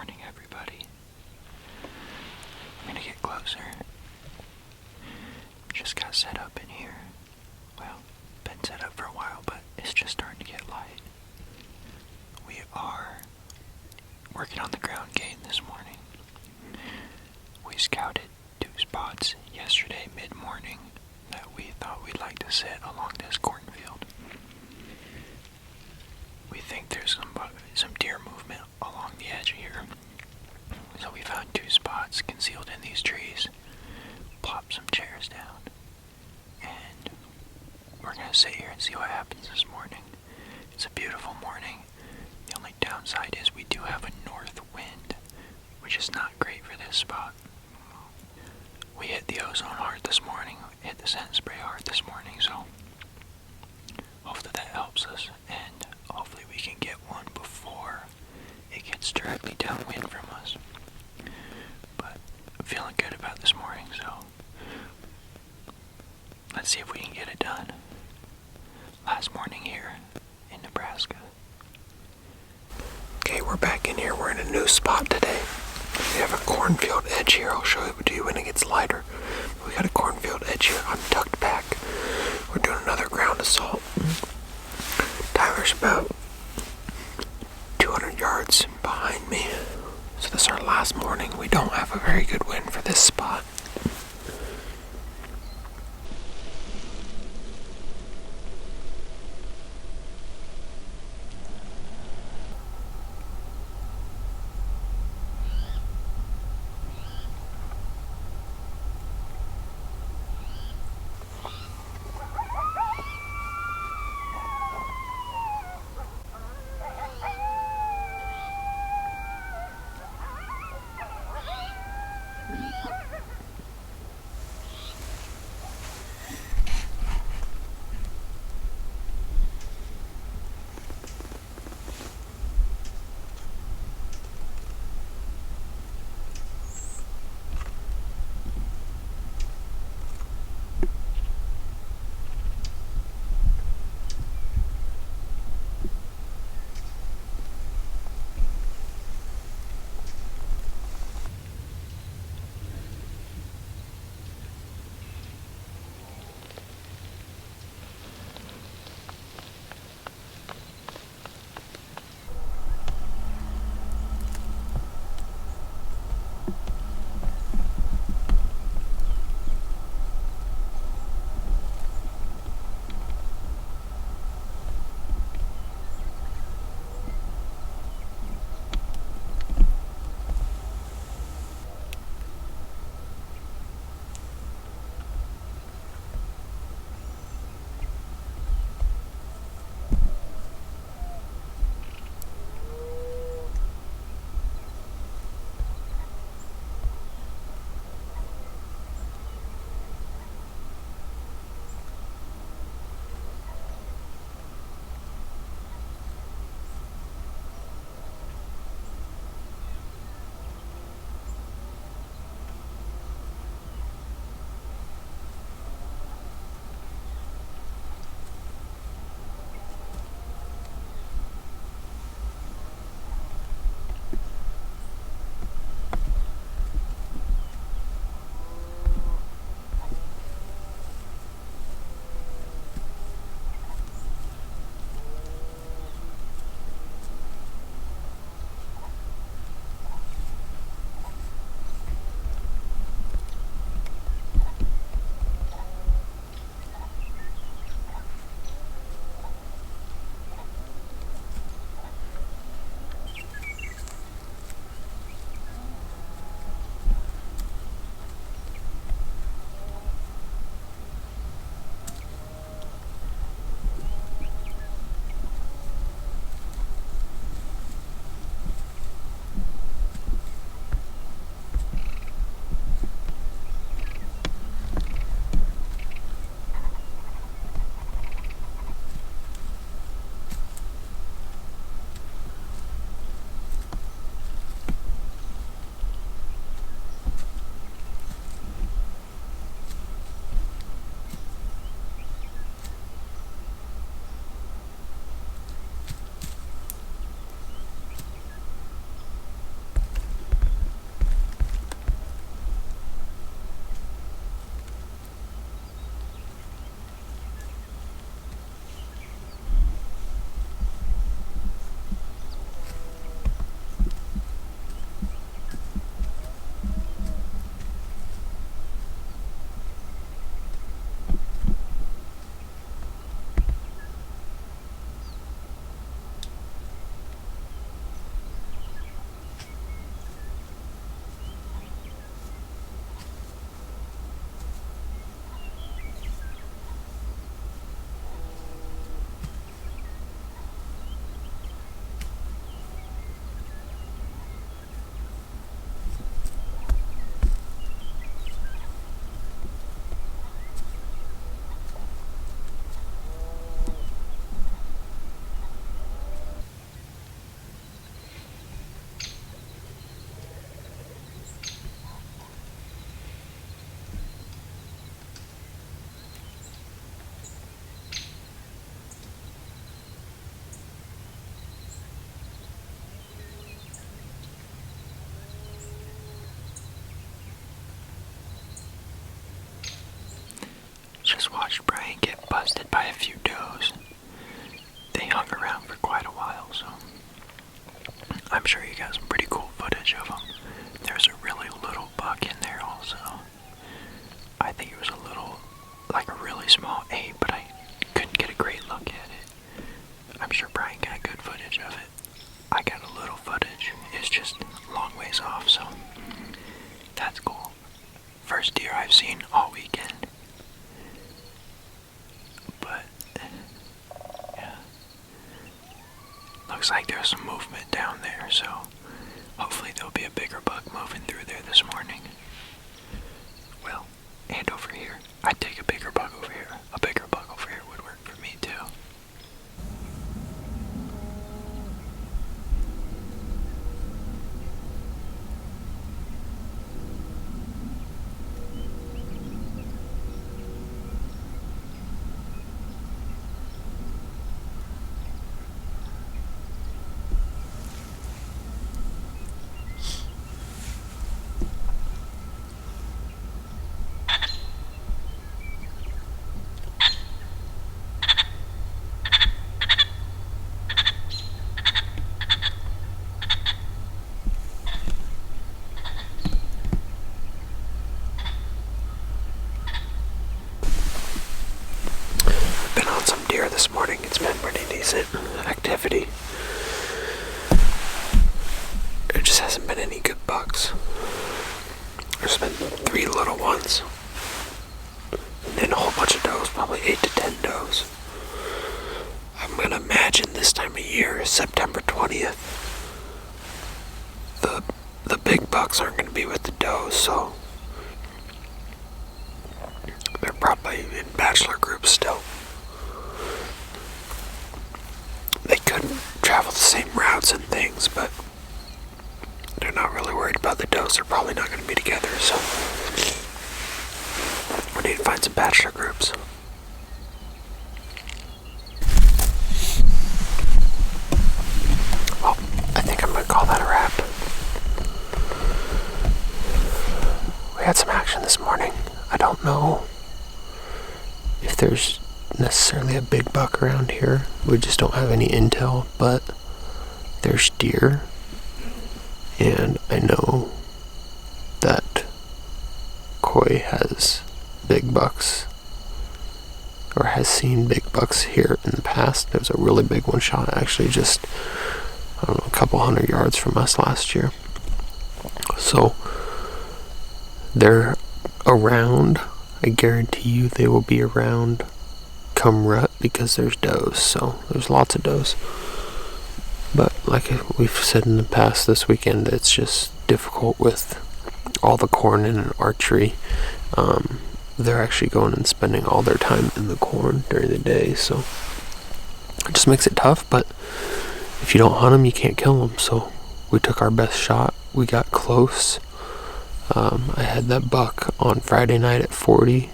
morning, everybody. I'm gonna get closer. Just got set up in here. Well, been set up for a while, but it's just starting to get light. We are working on the ground game this morning. We scouted 2 spots yesterday mid-morning that we thought we'd like to sit along this cornfield. We think there's some deer movement along the edge here. So we found 2 spots concealed in these trees, plopped some chairs down, and we're going to sit here and see what happens this morning. It's a beautiful morning. The only downside is we do have a north wind, which is not great for this spot. We hit the ozone hard this morning, hit the scent spray hard this morning, so hopefully that helps us, and hopefully we can get one before it gets directly downwind from us. But I'm feeling good about this morning, so let's see if we can get it done. Last morning here in Nebraska. Okay, we're back in here. We're in a new spot today. We have a cornfield edge here. I'll show it to you when it gets lighter. We got a cornfield edge here. I'm tucked back. We're doing another ground assault. Tyler's about 200 yards behind me. So this is our last morning. We don't have a very good wind for this spot. just watched Brian get busted by a few does. They hung around for quite a while, so I'm sure you got some pretty cool footage of them. There's a really little buck in there also. I think it was a little, like a really small 8, but I couldn't get a great look at it. I'm sure Brian got good footage of it. I got a little footage. It's just a long ways off, so that's cool. First deer I've seen all weekend. But, yeah. Looks like there's some movement down there, so hopefully there'll be a bigger buck moving through there this morning. Well, and over here. I'd take a bigger buck over here. A bigger buck over here would work for me too. Been on some deer this morning. It's been pretty decent activity. There just hasn't been any good bucks. There's been 3 little ones. And then a whole bunch of does, probably 8 to 10 does. I'm gonna imagine this time of year, September 20th, the big bucks aren't gonna be with the does, so they're probably in bachelor groups still. They couldn't travel the same routes and things, but they're not really worried about the does. They're probably not going to be together, so we need to find some bachelor groups. Well, I think I'm going to call that a wrap. We had some action this morning. I don't know if there's necessarily a big buck around here. We just don't have any intel, but there's deer, and I know that Coy has big bucks, or has seen big bucks here in the past. There was a really big one shot actually just, I don't know, a couple 100 yards from us last year. So they're around. I guarantee you they will be around come rut, because there's does, so there's lots of does. But like we've said in the past, this weekend it's just difficult with all the corn and archery. They're actually going and spending all their time in the corn during the day, so it just makes it tough. But if you don't hunt them, you can't kill them, so we took our best shot. We got close. I had that buck on Friday night at 40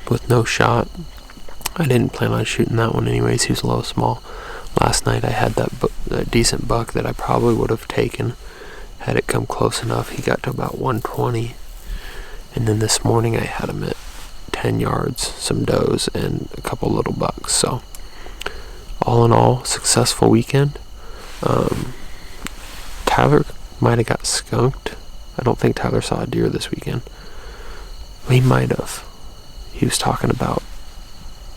with no shot. I didn't plan on shooting that one anyways. He was a little small. Last night I had that decent buck that I probably would have taken had it come close enough. He got to about 120. And then this morning I had him at 10 yards, some does, and a couple little bucks. So all in all, successful weekend. Tyler might have got skunked. I don't think Tyler saw a deer this weekend. He might have. He was talking about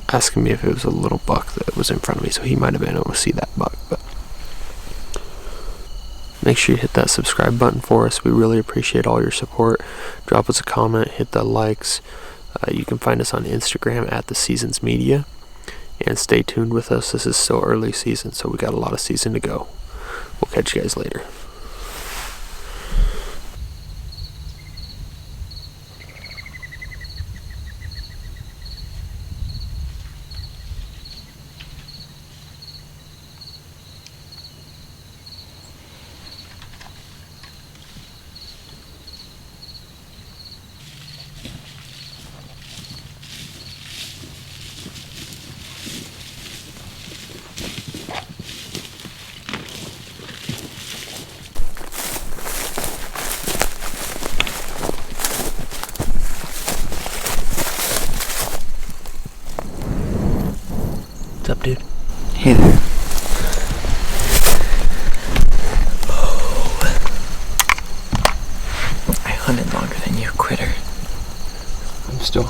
asking me if it was a little buck that was in front of me, so he might have been able to see that buck. But make sure you hit that subscribe button for us. We really appreciate all your support. Drop us a comment, hit the likes. You can find us on Instagram at The Seasons Media, and stay tuned with us. This is still early season, so we got a lot of season to go. We'll catch you guys later.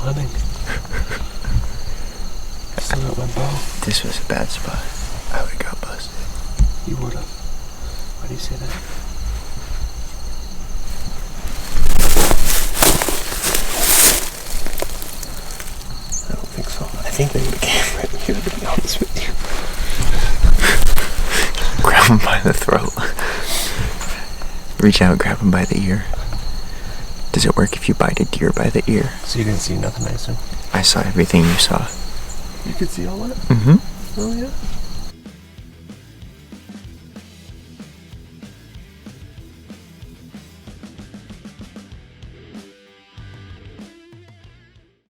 hunting. Still got my bow. This was a bad spot. I would've got busted. You would've. Why do you say that? I don't think so. I think they would've came right here, to be honest with you. Grab him by the throat. Reach out, grab him by the ear. Does it work if you bite a deer by the ear? So you didn't see nothing, I assume? I saw everything you saw. You could see all that? Mm-hmm. Oh, yeah?